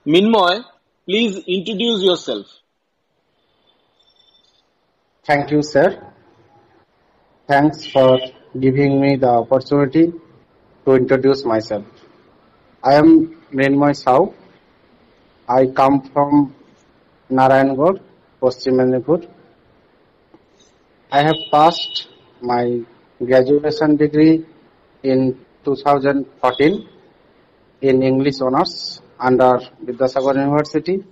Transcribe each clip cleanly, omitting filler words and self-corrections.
Minmoy, please introduce yourself. Thank you, sir. Thanks for giving me the opportunity to introduce myself. I am Mrinmoy Sao. I come from Narayangarh, Paschim Medinipur. I have passed my graduation degree in 2014 in English honors under Vidyasagar University.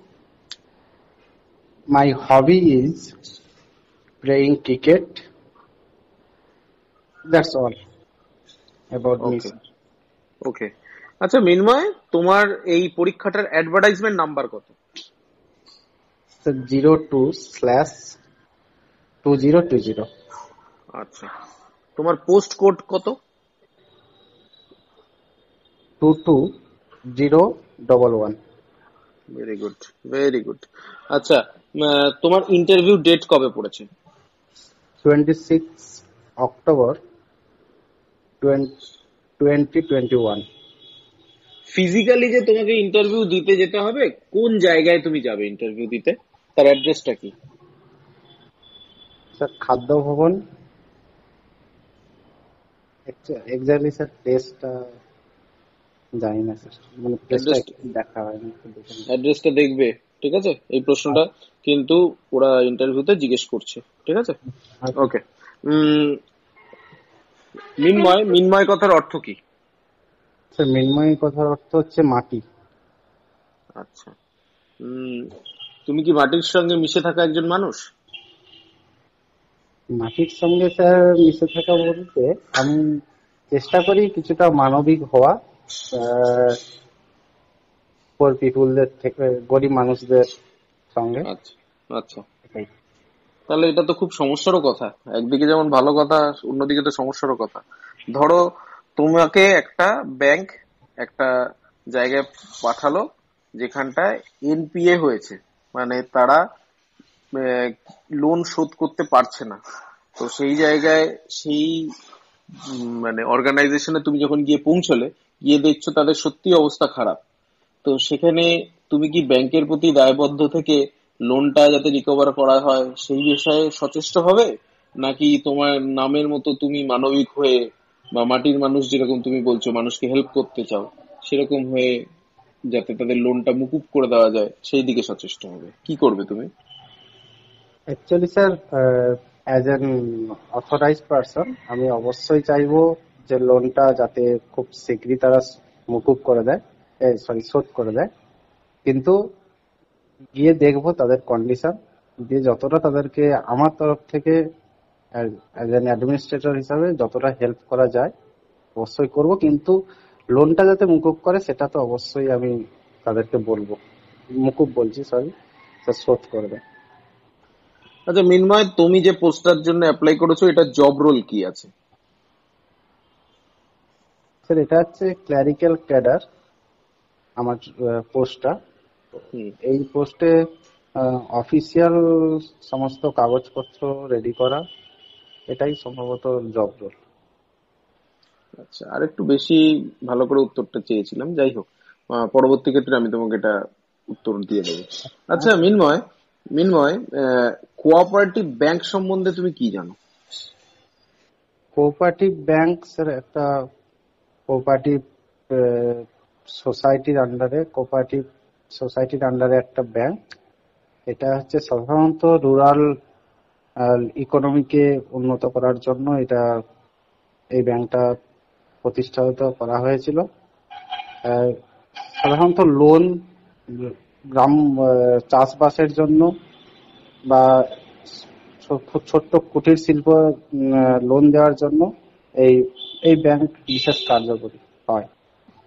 My hobby is playing cricket. That's all about me, okay sir. ওকে আচ্ছা মিনময়, তোমার এই পরীক্ষাটার advertisement number কত? So 02/2020. আচ্ছা, তোমার post code কত? 22011. Very good, very good. আচ্ছা, তোমার interview date কবে পড়েছে? 26 October 2021. ফিজিক্যালি যে তোমাকে ইন্টারভিউ দিতে যেতে হবে, কোন জায়গায় তুমি যাবে ইন্টারভিউ দিতে, তার অ্যাড্রেসটা কি? স্যার খাদ্য ভবন। এক্স্যাক্টলি স্যার প্লেসটা জানি না স্যার, মানে প্লেসটা দেখা হয়নি। অ্যাড্রেসটা দেখবে, ঠিক আছে? এই প্রশ্নটা কিন্তু ওরা ইন্টারভিউতে জিজ্ঞেস করছে, ঠিক আছে? ওকে। মিনময় কথার অর্থ কি? স্যার মৃন্ময়ী কথার অর্থ হচ্ছে মাটি। আচ্ছা, তুমি কি মাটির সঙ্গে মিশে থাকা একজন মানুষ? মাটির সঙ্গে স্যার মিশে থাকা বলতে আমি চেষ্টা করি কিছুটা মানবিক হওয়া, পোর পিপুলদের থেকে, গরিব মানুষদের সঙ্গে। আচ্ছা আচ্ছা, তাহলে এটা তো খুব সমস্যারও কথা। একদিকে যেমন ভালো কথা, অন্যদিকে তো সমস্যারও কথা। ধরো তোমাকে একটা ব্যাংক একটা জায়গায় পাঠালো যেখানটায় এনপিএ হয়েছে, মানে তারা লোন শোধ করতে পারছে না। তো সেই জায়গায় সেই মানে অর্গানাইজেশনে তুমি যখন গিয়ে পৌঁছলে, গিয়ে দেখছো তাদের সত্যি অবস্থা খারাপ। তো সেখানে তুমি কি ব্যাংকের প্রতি দায়বদ্ধ থেকে লোনটা যাতে রিকভার করা হয় সেই বিষয়ে সচেষ্ট হবে, নাকি তোমার নামের মতো তুমি মানবিক হয়ে বা মাটির মানুষ যেরকম তুমি বলছো মানুষকে হেল্প করতে চাও সেরকম হয়ে যাতে তাদের লোনটা মুকুব করে দেওয়া যায় সেই দিকে সচেষ্ট হবে? কি করবে তুমি? Actually sir as an authorised person আমি অবশ্যই চাইবো যে লোনটা যাতে খুব শীঘ্রই তারা মুকুব করে দেয়, শোধ করে দেয়। কিন্তু গিয়ে দেখবো তাদের কন্ডিশন, দিয়ে যতটা তাদেরকে আমার তরফ থেকে অ্যাজ এন অ্যাডমিনিস্ট্রেটর হিসাবে যতটা হেল্প করা যায় অবশ্যই করব। কিন্তু লোনটা যাতে মুকুব করে সেটা তো অবশ্যই আমি তাদেরকে বলবো, মুকুব বলছি সরি, শোধ করে দেয়। আচ্ছা মিনময়, তুমি যে পোস্টটার জন্য অ্যাপ্লাই করেছো এটা জব রোল কি আছে? স্যার এটা হচ্ছে ক্লারিক্যাল ক্যাডার আমার পোস্টটা। এই পোস্টে অফিসিয়াল সমস্ত কাগজপত্র রেডি করা, এটাই সম্ভবত জব রোল। আচ্ছা, আর একটু বেশি ভালো করে উত্তরটা চেয়েছিলাম, যাই হোক পরবর্তী ক্ষেত্রে আমি তোমাকে এটা উত্তর দিয়ে দেবো। আচ্ছা মিনময়, কোঅপারেটিভ ব্যাংক সম্বন্ধে তুমি কি জানো? কোঅপারেটিভ ব্যাংক স্যার একটা কোঅপারেটিভ সোসাইটির আন্ডারে, কোঅপারেটিভ সোসাইটির আন্ডারে একটা ব্যাংক। এটা হচ্ছে সাধারণত রুরাল ইকোনমিকে উন্নত করার জন্য এই ব্যাংকটা প্রতিষ্ঠিত করা হয়েছিল। সাধারণত লোন গ্রাম চাষবাসের জন্য বা ছোট্ট কুটির শিল্প লোন দেওয়ার জন্য এই এই ব্যাংক বিশেষ কার্যকরী হয়।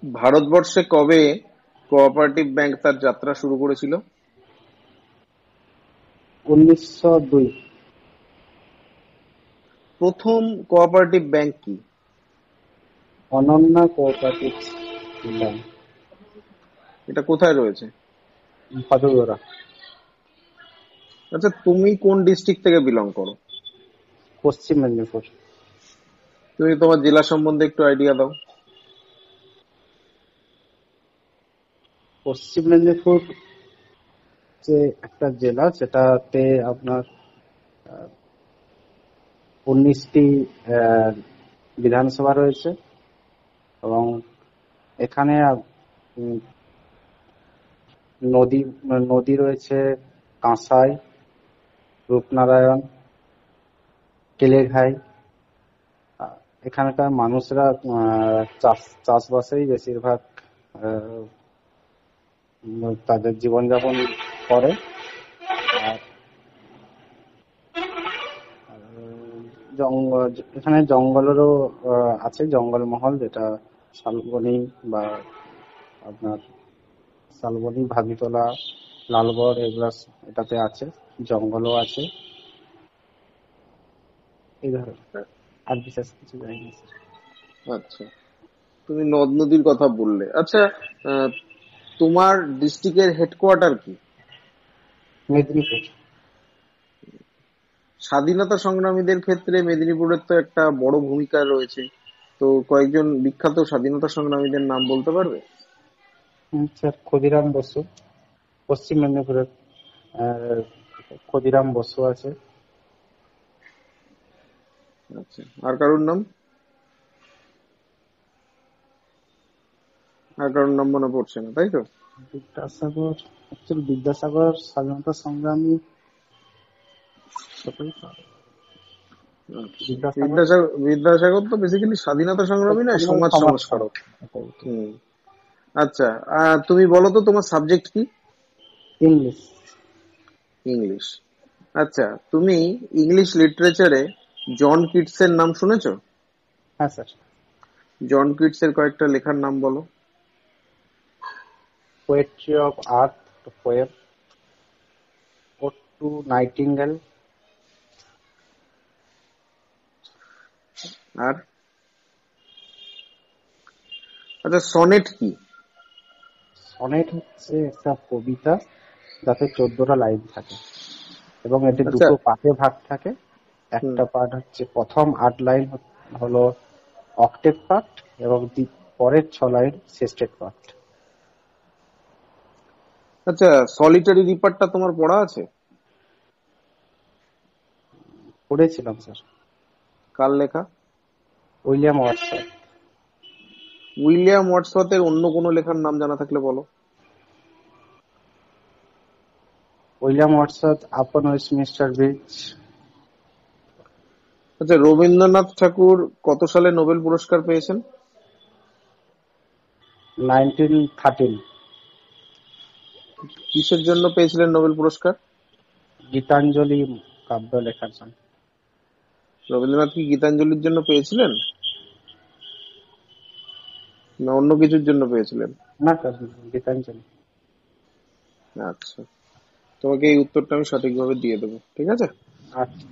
ভারতবর্ষে কবে কোঅপারেটিভ ব্যাংক তার যাত্রা শুরু করেছিল? 1902। প্রথম কোঅপারেটিভ ব্যাংক কি? অনন্যা কোঅপারেটিভ ব্যাংক, এটা কোথায় রয়েছে? ভাদুরা। আচ্ছা, তুমি কোন ডিস্ট্রিক্ট থেকে বিলং করো? পশ্চিম মেদিনীপুর। তুমি তোমার জেলা সম্বন্ধে একটু আইডিয়া দাও। পশ্চিম মেদিনীপুর যে একটা জেলা, যেটাতে আপনার 19টি বিধানসভা রয়েছে, এবং এখানে উম, নদী নদী রয়েছে কাঁসাই, রূপনারায়ণ, কেলেঘাই। এখানকার মানুষরা চাষবাসেই বেশিরভাগ আহ, তাদের জীবনযাপন করে। আর এখানে জঙ্গলেরও আছে, জঙ্গলমহল, যেটা শালবনী বা আপনার শালবনী, ভাগীতলা, লালগড়, এগুলা এটাতে আছে, জঙ্গলও আছে। এই ধরনের আর বিশেষ কিছু জানি না স্যার। আচ্ছা, তুমি নদ নদীর কথা বললে। আচ্ছা, আহ, তোমার ডিস্ট্রিক্টের হেডকোয়ার্টার কি? মেদিনীপুর। স্বাধীনতা সংগ্রামীদের ক্ষেত্রে মেদিনীপুরের তো একটা বড় ভূমিকা রয়েছে। তো কয়েকজন বিখ্যাত স্বাধীনতা সংগ্রামীদের নাম বলতে পারবে? স্যার ক্ষুদিরাম বসু, পশ্চিম মেদিনীপুরের আহ, ক্ষুদিরাম বসু আছে। আচ্ছা, আর কারোর নাম? আর কারোর নাম মনে পড়ছে না, তাই তো? বিদ্যাসাগর, অ্যাকচুয়ালি বিদ্যাসাগর স্বাধীনতা সংগ্রামী, সকলেই তো। আচ্ছা, বিদ্যাসাগর বিদ্যাসাগর বিদ্যাসাগর তো বেসিক্যালি স্বাধীনতা সংগ্রামী নয়, সমাজ সমাজ সংস্কারক। হুম। আচ্ছা, তুমি বলো তো তোমার সাবজেক্ট কি? ইংলিশ। ইংলিশ। আচ্ছা, তুমি ইংলিশ লিটারেচারে জন কিটসের নাম শুনেছো? হ্যাঁ স্যার। জন কিটসের কয়েকটা লেখার নাম বলো। Poetry of earth, poem, ode to nightingale. আর আচ্ছা, সনেট কি? সনেট হচ্ছে একটা কবিতা যাতে 14টা লাইন থাকে, এবং এটি আচ্ছা। দুটো পার্টে ভাগ থাকে। হুম। একটা পার্ট হচ্ছে প্রথম 8 লাইন হলো অক্টেভ পার্ট, এবং পরের 6 লাইন সেস্টেড পার্ট। আচ্ছা, সলিটারি রিপারটা তোমার পড়া আছে? পড়েছিলাম স্যার। কার লেখা? William Wordsworth. উইলিয়াম ওয়ার্ডসওয়ার্থের অন্য কোনো লেখার নাম জানা থাকলে বলো। উইলিয়াম ওয়ার্ডসওয়ার্থ, আপন ওয়েস্টমিনিস্টার ব্রিজ। আচ্ছা, রবীন্দ্রনাথ ঠাকুর কত সালে নোবেল পুরস্কার পেয়েছেন? 1913। কিসের জন্য পেয়েছিলেন নোবেল পুরস্কার? গীতাঞ্জলি কাব্য লেখার জন্য। রবীন্দ্রনাথ কি গীতাঞ্জলির জন্য পেয়েছিলেন, না অন্য কিছুর জন্য পেয়েছিলেন? না স্যার, গীতাঞ্জলি। আচ্ছা, তোমাকে এই উত্তরটা আমি সঠিকভাবে দিয়ে দেবো, ঠিক আছে? আচ্ছা,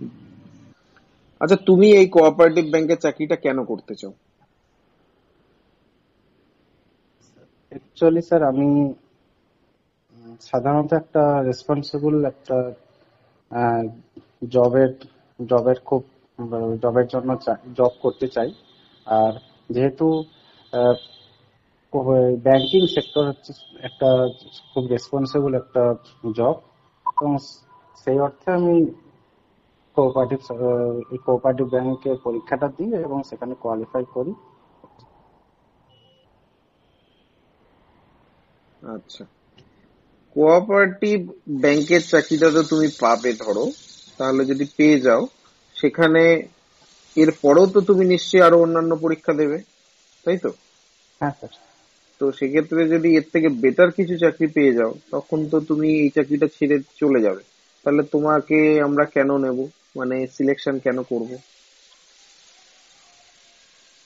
আচ্ছা, তুমি এই কোঅপারেটিভ ব্যাংকের চাকরিটা কেন করতে চাও? অ্যাকচুয়ালি স্যার আমি সাধারণত একটা রেসপন্সিবল একটা জবের জবের খুব জবের জন্য জব করতে চাই। আর যেহেতু ব্যাংকিং সেক্টর হচ্ছে একটা খুব রেসপন্সিবল একটা জব, এবং সেই অর্থে আমি কোঅপারেটিভ এই কোঅপারেটিভ ব্যাংকের পরীক্ষাটা দিই এবং সেখানে কোয়ালিফাই করি। আচ্ছা, কোঅপারেটিভ ব্যাংকের চাকরিটা তো তুমি পাবে ধরো, তাহলে যদি পেয়ে যাও, সেখানে এর পরেও তো তুমি নিশ্চয়ই আরো অন্যান্য পরীক্ষা দেবে, তাই তো? হ্যাঁ স্যার। তো সেক্ষেত্রে যদি এর থেকে বেটার কিছু চাকরি পেয়ে যাও, তখন তো তুমি এই চাকরিটা ছেড়ে চলে যাবে। তাহলে তোমাকে আমরা কেন নেব, মানে সিলেকশন কেন করব?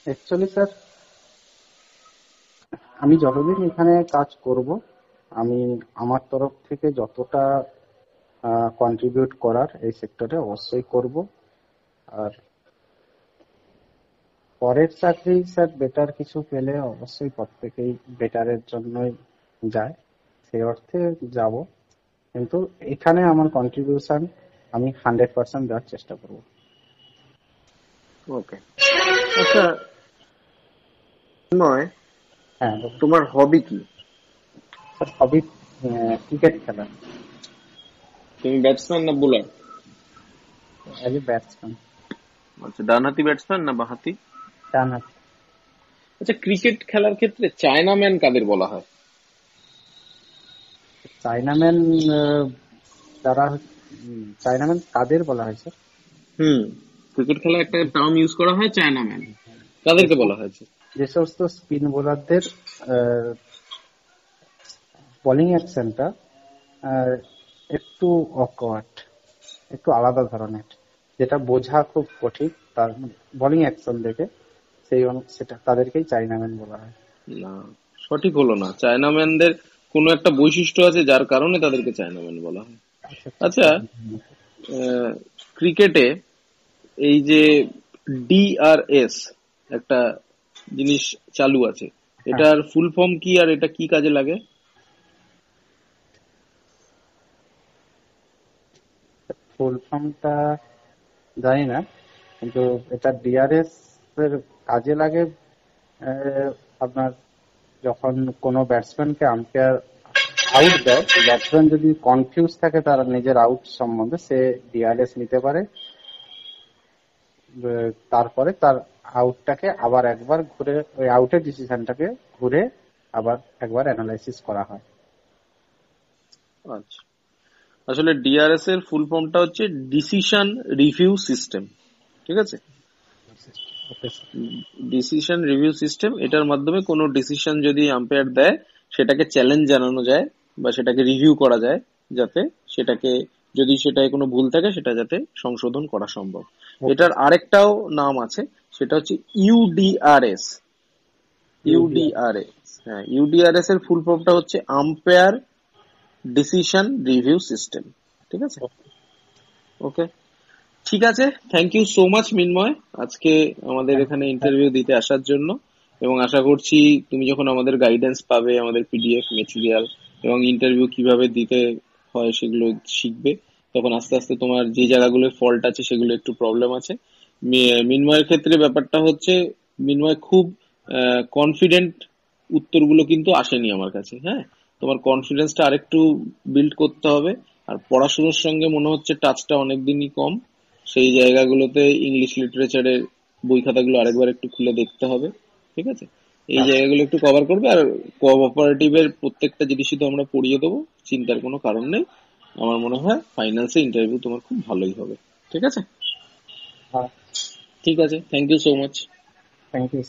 অ্যাকচুয়ালি স্যার আমি যতদিন এখানে কাজ করব, আমি আমার তরফ থেকে যতটা কন্ট্রিবিউট করার এই সেক্টরে অবশ্যই করব। আর পরের চাকরি স্যার বেটার কিছু পেলে অবশ্যই প্রত্যেকেই বেটারের জন্যই যায়, সেই অর্থে যাব। কিন্তু এখানে আমার কন্ট্রিবিউশন আমি 100% দেওয়ার চেষ্টা করব। ওকে। আচ্ছা, নয়, হ্যাঁ, তোমার হবি কি? স্যার সবই ক্রিকেট খেলা, তুমি ব্যাটসম্যান না বোলার? As a batsman. আচ্ছা, ডানহাতি ব্যাটসম্যান না বাঁহাতি? ডান হাত। আচ্ছা, ক্রিকেট খেলার ক্ষেত্রে চায়নাম্যান কাদের বলা হয়? চাইনাম্যান যারা চাইনাম্যান কাদের বলা হয় স্যার? হুম, ক্রিকেট খেলায় একটা টার্ম ইউজ করা হয় চায়নাম্যান, কাদেরকে বলা হয়েছে? যে সমস্ত স্পিন বোলারদের বোলিং অ্যাকশনটা একটু অকওয়ার্ড, একটু আলাদা ধরনের, যেটা বোঝা খুব কঠিন, তার বোলিং অ্যাকশন দেখে সেটা তাদেরকেই চাইনাম্যান বলা হয়। না, সঠিক হলো না। চায়নাম্যানদের কোনো একটা বৈশিষ্ট্য আছে যার কারণে তাদেরকে চায়নাম্যান বলা হয়। আচ্ছা আচ্ছা, ক্রিকেটে এই যে ডিআরএস একটা জিনিস চালু আছে, হ্যাঁ, এটার ফুল ফর্ম কি আর এটা কি কাজে লাগে? ফুল ফর্মটা জানি না, কিন্তু এটা ডিআরএস এর কাজে লাগে। আপনার যখন কোনো ব্যাটসম্যানকে আম্পায়ার আউট দেয়, ব্যাটসম্যান যদি কনফিউজ থাকে তার নিজের আউট সম্বন্ধে, সে ডিআরএস নিতে পারে। তারপরে তার আউটটাকে আবার একবার ঘুরে, ওই আউটের ডিসিশনটাকে ঘুরে আবার একবার অ্যানালাইসিস করা হয়। আচ্ছা, আসলে ডিআরএস এর ফুল ফর্মটা হচ্ছে ডিসিশন রিভিউ সিস্টেম, ঠিক আছে? Okay sir. Decision review system, এটার মাধ্যমে কোনো ডিসিশন যদি আম্পায়ার দেয় সেটাকে চ্যালেঞ্জ জানানো যায় বা সেটাকে রিভিউ করা যায়, যাতে সেটাকে, যদি সেটায় কোনো ভুল থাকে সেটা যাতে সংশোধন করা সম্ভব। ওকে এটার আরেকটাও নাম আছে, সেটা হচ্ছে ইউডিআরএস। ইউডিআর। ইউডিআরএস, হ্যাঁ, ইউডিআরএস এর ফুল ফর্মটা হচ্ছে আম্পায়ার ডিসিশন রিভিউ সিস্টেম, ঠিক আছে? ওকে, ঠিক আছে, thank you so much Minmoy, আজকে আমাদের এখানে ইন্টারভিউ দিতে আসার জন্য। এবং আশা করছি তুমি যখন আমাদের গাইডেন্স পাবে, আমাদের পিডিএফ মেটেরিয়াল এবং ইন্টারভিউ কিভাবে দিতে হয় সেগুলো শিখবে, তখন আস্তে আস্তে তোমার যে জায়গাগুলোর ফল্ট আছে সেগুলো একটু প্রবলেম আছে। মিন্ময়ের ক্ষেত্রে ব্যাপারটা হচ্ছে, মিন্ময় খুব কনফিডেন্ট উত্তরগুলো কিন্তু আসেনি আমার কাছে। হ্যাঁ, তোমার কনফিডেন্সটা আরেকটু বিল্ড করতে হবে। আর পড়াশোনার সঙ্গে মনে হচ্ছে টাচটা অনেকদিনই কম, সেই জায়গাগুলোতে ইংলিশ লিটারেচারের বই খাতাগুলো আরেকবার একটু খুলে দেখতে হবে, ঠিক আছে? এই জায়গাগুলো একটু কভার করবে। আর কোঅপারেটিভের প্রত্যেকটা জিনিসই তো আমরা পড়িয়ে দেবো, চিন্তার কোনো কারণ নেই। আমার মনে হয় ফাইন্যান্সে ইন্টারভিউ তোমার খুব ভালোই হবে, ঠিক আছে? ঠিক আছে, thank you so much. Thank you.